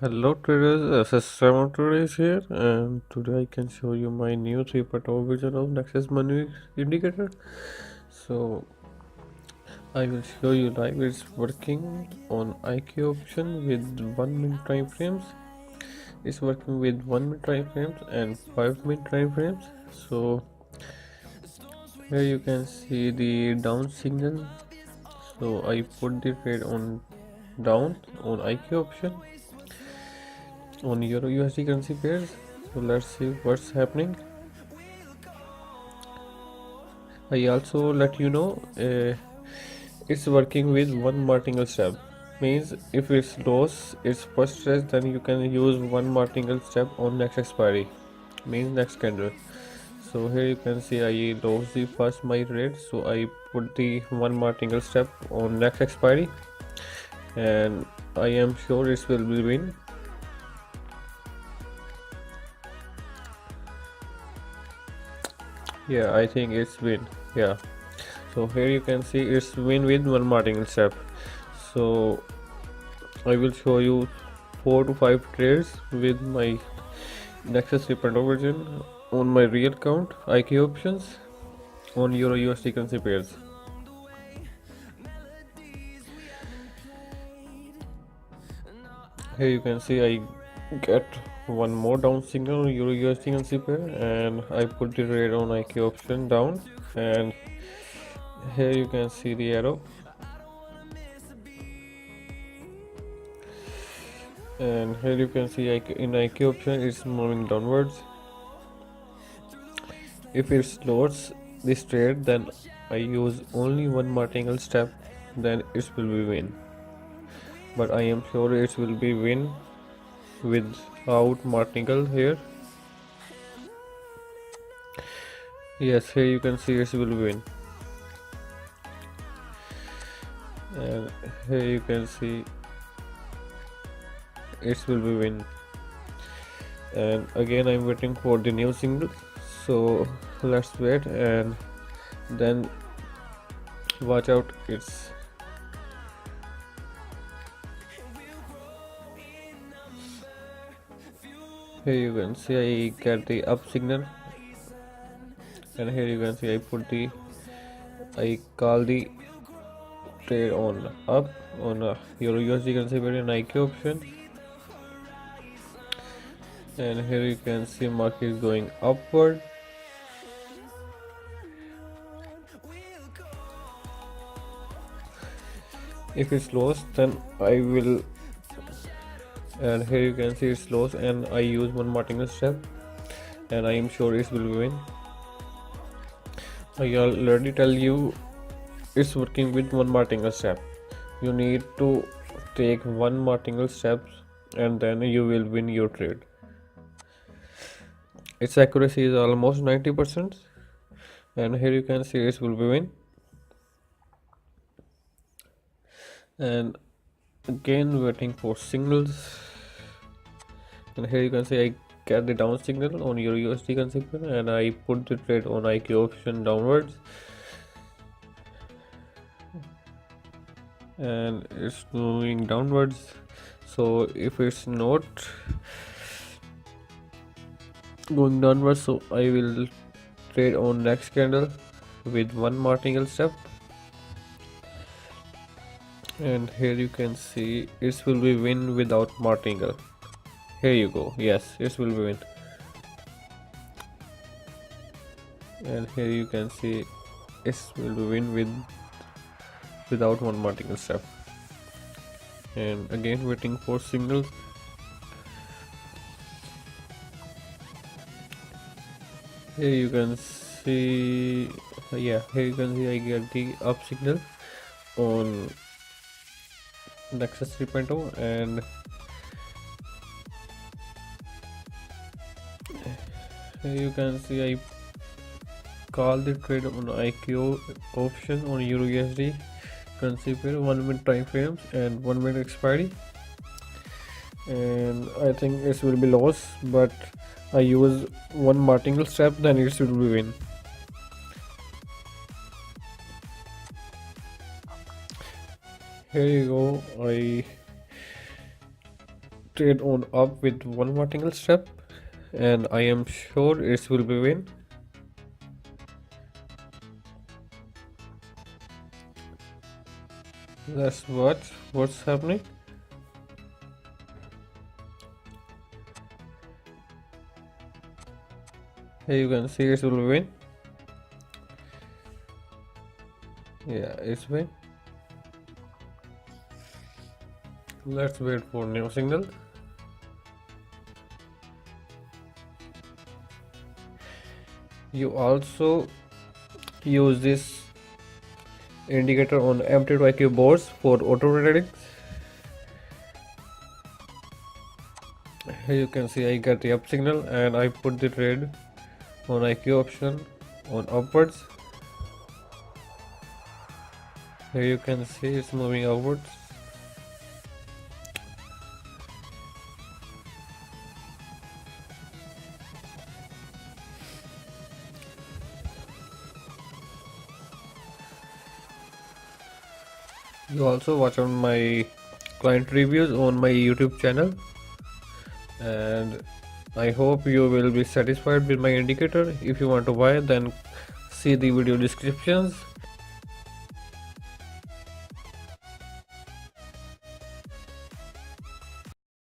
Hello traders, System Today is here, and today I can show you my new 3.0 version of Nexus Money Indicator. So I will show you live it's working on IQ option with 1 minute time frames. It's working with 1 minute time frames and 5 minute time frames. So here you can see the down signal. So I put the trade on down on IQ option on Euro USD currency pairs. So let's see what's happening. I also let you know it's working with one martingale step. Means if it's loss, it's first stress, then you can use one martingale step on next expiry. Means next candle. So here you can see I lost the first my rate, so I put the one martingale step on next expiry, and I am sure it will be win. Yeah, I think it's win. Yeah. So here you can see it's win with one martingale step. So I will show you 4 to 5 trades with my Nexus 3.0 version on my real account IK options on Euro USD currency pairs. Here you can see I get one more down signal on Euro USD currency pair, and I put the trade on IK option down, and here you can see the arrow, and here you can see in IK option it's moving downwards. If it slows this trade, then I use only one martingale step, then it will be win. But I am sure it will be win without martingale here. Yes, here you can see it will win, and here you can see it will be win. And again I'm waiting for the new signal, so let's wait and then watch out. It's here you can see I get the up signal, and here you can see I call the trade on up on Euro USD currency pair in IQ option, and here you can see market is going upward. If it's lost, then I will, and here you can see it's lost, and I use one martingale step, and I am sure it will win. I already tell you it's working with one martingale step. You need to take one martingale step, and then you will win your trade. Its accuracy is almost 90%, and here you can see it will be win. And again waiting for signals, and here you can see I get the down signal on your USD concept, and I put the trade on IQ option downwards, and it's moving downwards. So if it's not going downwards, so I will trade on next candle with one martingale step, and here you can see it will be win without martingale. Here you go. Yes, it will be win, and here you can see it will be win without one martingale step. And again waiting for signals. Here you can see, yeah, here you can see I get the up signal on Nexus 3.0, and here you can see I call the trade on IQ option on Euro USD currency pair 1 minute time frames and 1 minute expiry, and I think it will be loss, but I use one martingale step, then it will be win. Here you go. I trade on up with one martingale step, and I am sure it will be win. Let's watch what's happening. Here you can see it will win. Yeah, it's win. Let's wait for new signal. You also use this indicator on MT2IQ boards for auto reading. Here you can see I get the up signal and I put the trade on IQ option on upwards. Here you can see it's moving upwards. You also watch on my client reviews on my YouTube channel, and I hope you will be satisfied with my indicator. If you want to buy, then see the video descriptions.